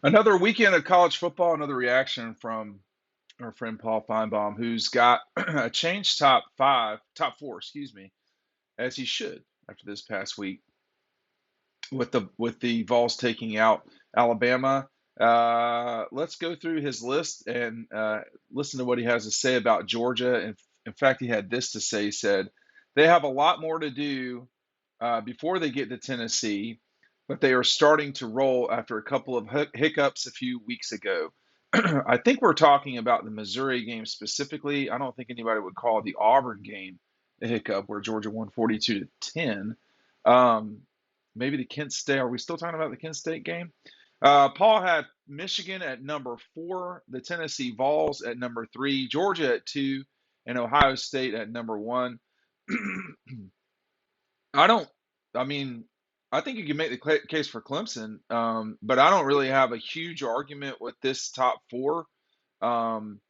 Another weekend of college football, another reaction from our friend Paul Finebaum, who's got a changed top four, excuse me, as he should after this past week with the Vols taking out Alabama. Let's go through his list and listen to what he has to say about Georgia. In fact, he had this to say. He said, they have a lot more to do before they get to Tennessee, but they are starting to roll after a couple of hiccups a few weeks ago. I think we're talking about the Missouri game specifically. I don't think anybody would call the Auburn game a hiccup where Georgia won 42-10. Um, Maybe the Kent State. Are we still talking about the Kent State game? Paul had Michigan at number 4, the Tennessee Vols at number 3, Georgia at 2, and Ohio State at number 1. I don't. I mean, I think you can make the case for Clemson, but I don't really have a huge argument with this top 4. Um,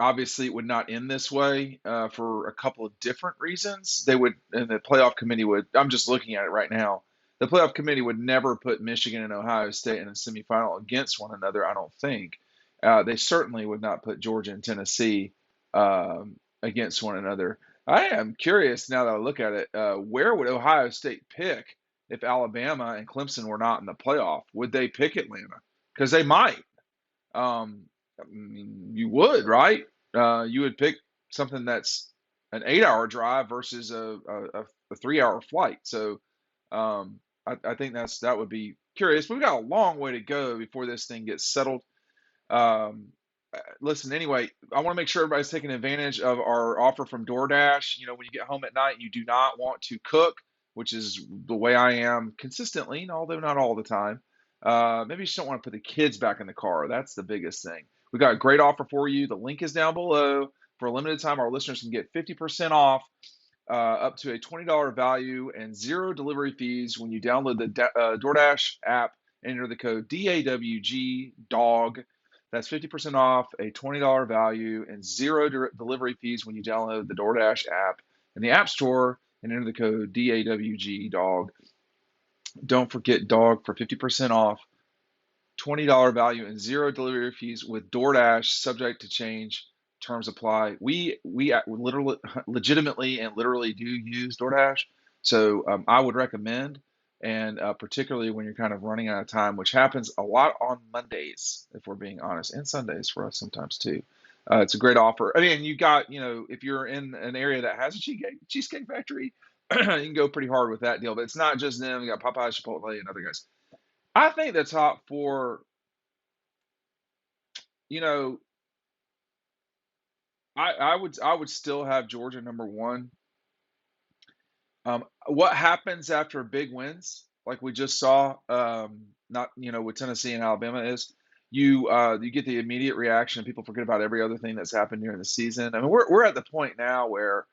Obviously, it would not end this way for a couple of different reasons. They would, and the playoff committee would. I'm just looking at it right now. The playoff committee would never put Michigan and Ohio State in a semifinal against one another. I don't think. They certainly would not put Georgia and Tennessee against one another. I am curious now that I look at it. Where would Ohio State pick if Alabama and Clemson were not in the playoff? Would they pick Atlanta? Because they might. Um, I mean, you would, right? You would pick something that's an 8-hour drive versus a 3-hour flight. So I think that would be curious. We've got a long way to go before this thing gets settled. Listen, anyway, I want to make sure everybody's taking advantage of our offer from DoorDash. You know, when you get home at night, you do not want to cook, which is the way I am consistently, although not all the time. Maybe you just don't want to put the kids back in the car. That's the biggest thing. We got a great offer for you. The link is down below. For a limited time, our listeners can get 50% off up to a $20 value and 0 delivery fees when you download the DoorDash app and enter the code DAWG dog. That's 50% off, a $20 value, and 0 delivery fees when you download the DoorDash app in the App Store and enter the code DAWG dog. Don't forget dog for 50% off, $20 value, and 0 delivery fees with DoorDash, subject to change. Terms apply. We literally, legitimately, and literally do use DoorDash, so I would recommend, and particularly when you're kind of running out of time, which happens a lot on Mondays, if we're being honest, and Sundays for us sometimes too. It's a great offer. I mean, you got, if you're in an area that has a cheesecake factory, you can go pretty hard with that deal. But it's not just them. You got Popeye, Chipotle, and other guys. I think the top 4, you know, I would still have Georgia number 1. What happens after big wins, like we just saw, not with Tennessee and Alabama, is you get the immediate reaction. People forget about every other thing that's happened during the season. I mean, we're at the point now where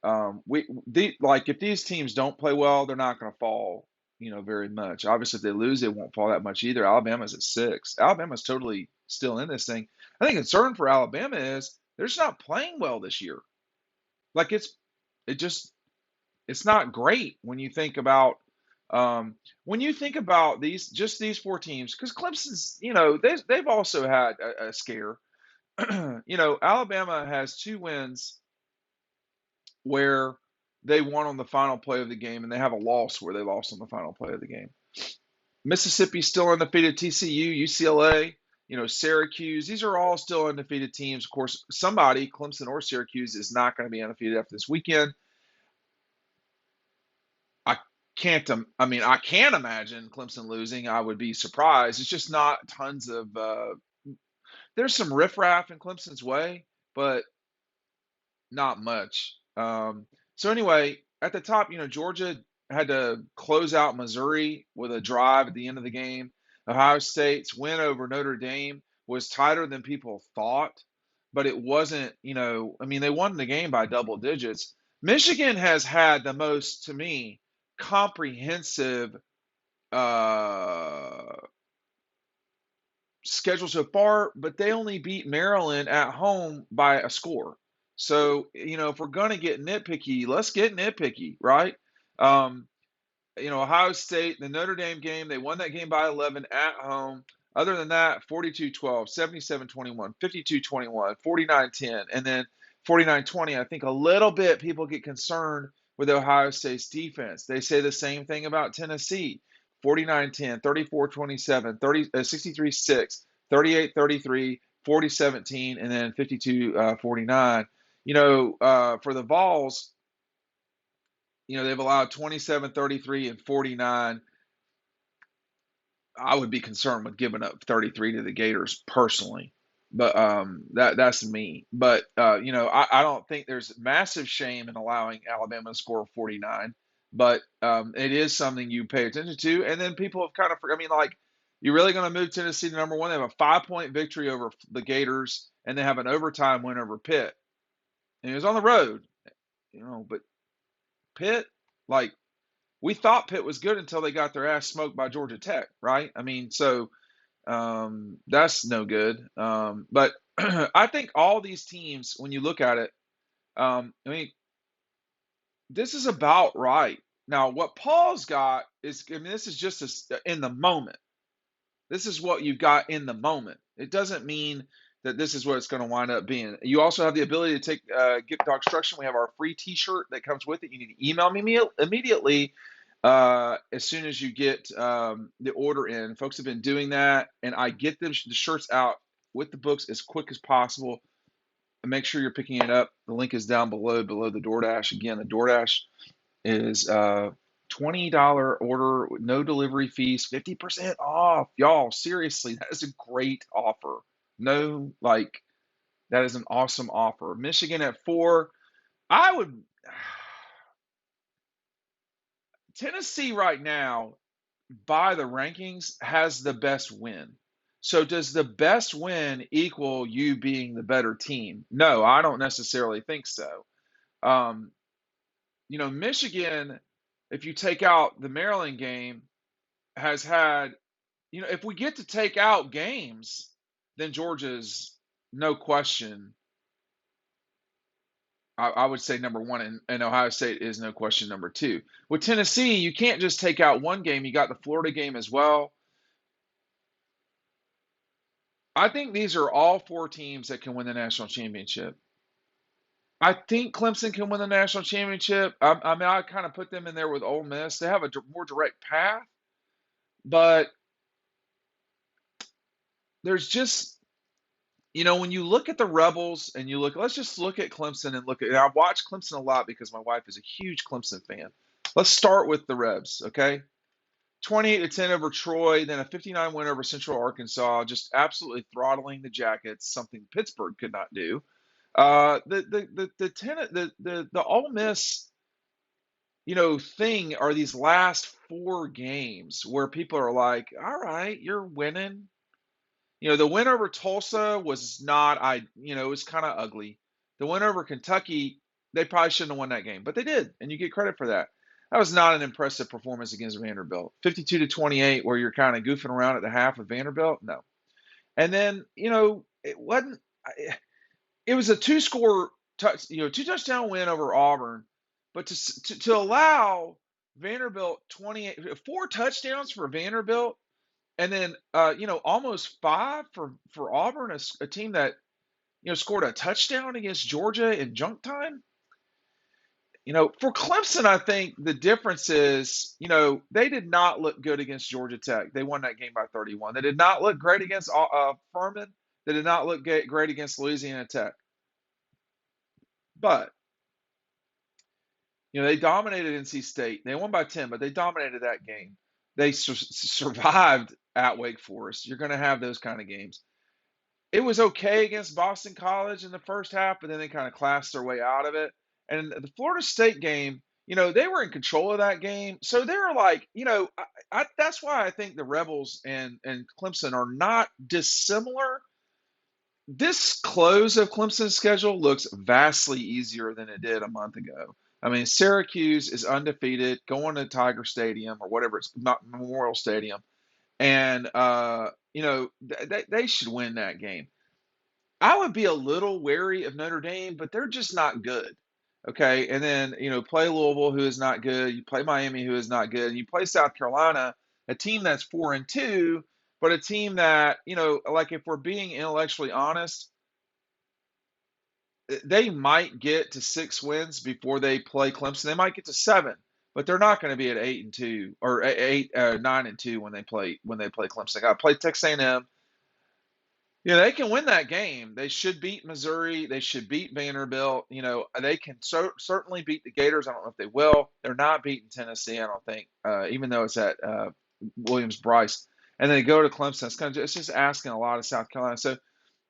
like if these teams don't play well, they're not going to fall, very much. Obviously, if they lose, they won't fall that much either. Alabama's at 6. Alabama's totally still in this thing. I think the concern for Alabama is they're just not playing well this year. Like it just it's not great when you think about these 4 teams, because Clemson's, they've also had a scare. Alabama has 2 wins where they won on the final play of the game, and they have a loss where they lost on the final play of the game. Mississippi's still undefeated. TCU, UCLA, Syracuse. These are all still undefeated teams. Of course, somebody, Clemson or Syracuse, is not going to be undefeated after this weekend. I I can't imagine Clemson losing. I would be surprised. It's just not tons of. There's some riffraff in Clemson's way, but not much. So anyway, at the top, Georgia had to close out Missouri with a drive at the end of the game. Ohio State's win over Notre Dame was tighter than people thought, but it wasn't, I mean, they won the game by double digits. Michigan has had the most, to me, comprehensive uh, schedule so far, but they only beat Maryland at home by a score. So, if we're going to get nitpicky, let's get nitpicky, right? Um, Ohio State, the Notre Dame game, they won that game by 11 at home. Other than that, 42-12, 77-21, 52-21, 49-10, and then 49-20. I think a little bit people get concerned with Ohio State's defense. They say the same thing about Tennessee. 49-10, 34-27, 63-6, 38-33, 40-17, and then 52-49. For the Vols, they've allowed 27, 33, and 49. I would be concerned with giving up 33 to the Gators personally, but that's me. But I don't think there's massive shame in allowing Alabama to score 49, but it is something you pay attention to. And then people have kind of, I mean, like, you're really going to move Tennessee to number one? They have a 5-point victory over the Gators, and they have an overtime win over Pitt. And it was on the road, but Pitt, like, we thought Pitt was good until they got their ass smoked by Georgia Tech, right? I mean, so that's no good. But I think all these teams, when you look at it, I mean, this is about right. Now, what Paul's got is, I mean, this is just in the moment. This is what you've got in the moment. It doesn't mean that this is what it's going to wind up being. You also have the ability to get DAWGSTRUCTION. We have our free T-shirt that comes with it. You need to email me immediately as soon as you get the order in. Folks have been doing that, and I get the shirts out with the books as quick as possible. And make sure you're picking it up. The link is down below the DoorDash. Again, the DoorDash is $20 order with no delivery fees, 50% off. Y'all, seriously, that is a great offer. That is an awesome offer. Michigan at 4. Tennessee right now, by the rankings, has the best win. So does the best win equal you being the better team? No, I don't necessarily think so. Michigan, if you take out the Maryland game, has had, if we get to take out games, then Georgia's no question. I would say number one, and Ohio State is no question number two. With Tennessee, you can't just take out one game. You got the Florida game as well. I think these are all 4 teams that can win the national championship. I think Clemson can win the national championship. I mean, I kind of put them in there with Ole Miss. They have a more direct path, but there's just, when you look at the Rebels and let's just look at Clemson and I watch Clemson a lot because my wife is a huge Clemson fan. Let's start with the Rebs, okay? 28-10 over Troy, then a 59 win over Central Arkansas, just absolutely throttling the Jackets, something Pittsburgh could not do. The Ole Miss, thing are these last 4 games where people are like, all right, you're winning. The win over Tulsa was not, it was kind of ugly. The win over Kentucky, they probably shouldn't have won that game, but they did, and you get credit for that. That was not an impressive performance against Vanderbilt. 52-28, where you're kind of goofing around at the half with Vanderbilt, no. And then, it wasn't. It was a 2-score, 2-touchdown win over Auburn, but to allow Vanderbilt 4 touchdowns for Vanderbilt. And then, almost 5 for Auburn, a team that, scored a touchdown against Georgia in junk time. For Clemson, I think the difference is, they did not look good against Georgia Tech. They won that game by 31. They did not look great against Furman. They did not look great against Louisiana Tech. But, they dominated NC State. They won by 10, but they dominated that game. They survived at Wake Forest. You're going to have those kind of games. It was okay against Boston College in the first half, but then they kind of classed their way out of it. And the Florida State game, they were in control of that game. So they're like, that's why I think the Rebels and Clemson are not dissimilar. This close of Clemson's schedule looks vastly easier than it did a month ago. I mean, Syracuse is undefeated, going to Tiger Stadium or whatever it's not Memorial Stadium, and they should win that game. I would be a little wary of Notre Dame, but they're just not good. Okay, and then play Louisville, who is not good. You play Miami, who is not good, and you play South Carolina, a team that's 4-2, but a team that like if we're being intellectually honest, they might get to 6 wins before they play Clemson. They might get to 7, but they're not going to be at 8-2 or 9-2 when they play Clemson. Got to play Texas A&M. Yeah, they can win that game. They should beat Missouri. They should beat Vanderbilt. They can certainly beat the Gators. I don't know if they will. They're not beating Tennessee, I don't think, even though it's at Williams-Brice. And then they go to Clemson. It's just asking a lot of South Carolina. So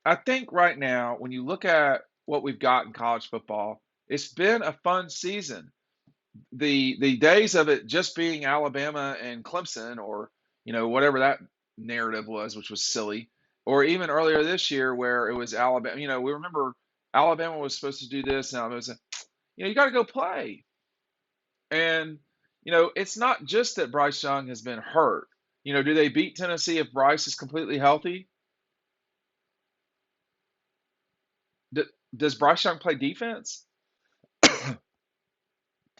I think right now, when you look at what we've got in college football, it's been a fun season. The days of it just being Alabama and Clemson, or whatever that narrative was, which was silly, or even earlier this year where it was Alabama. We remember Alabama was supposed to do this, and Alabama said, you got to go play. And it's not just that Bryce Young has been hurt. Do they beat Tennessee if Bryce is completely healthy? D- does Bryce Young play defense?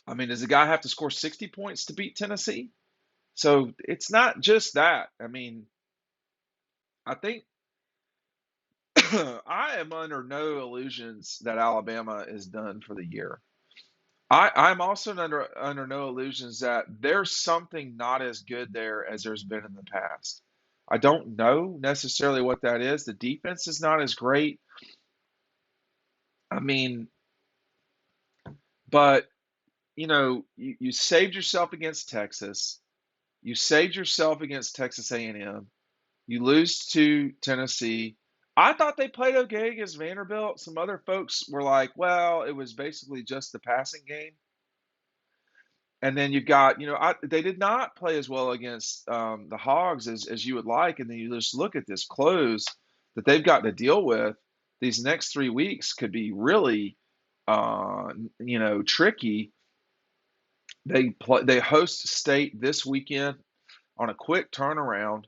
I mean, does the guy have to score 60 points to beat Tennessee? So it's not just that. I mean, I think I am under no illusions that Alabama is done for the year. I'm also under no illusions that there's something not as good there as there's been in the past. I don't know necessarily what that is. The defense is not as great. I mean, but you saved yourself against Texas. You saved yourself against Texas A&M. You lose to Tennessee. I thought they played okay against Vanderbilt. Some other folks were like, well, it was basically just the passing game. And then you've got, they did not play as well against the Hogs as you would like. And then you just look at this close that they've got to deal with. These next 3 weeks could be really, tricky. They host State this weekend on a quick turnaround.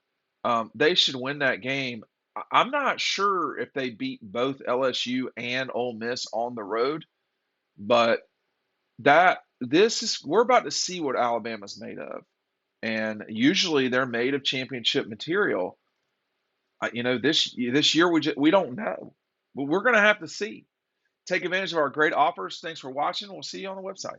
They should win that game. I'm not sure if they beat both LSU and Ole Miss on the road, but we're about to see what Alabama's made of, and usually they're made of championship material. This year we don't know, but we're going to have to see. Take advantage of our great offers. Thanks for watching. We'll see you on the website.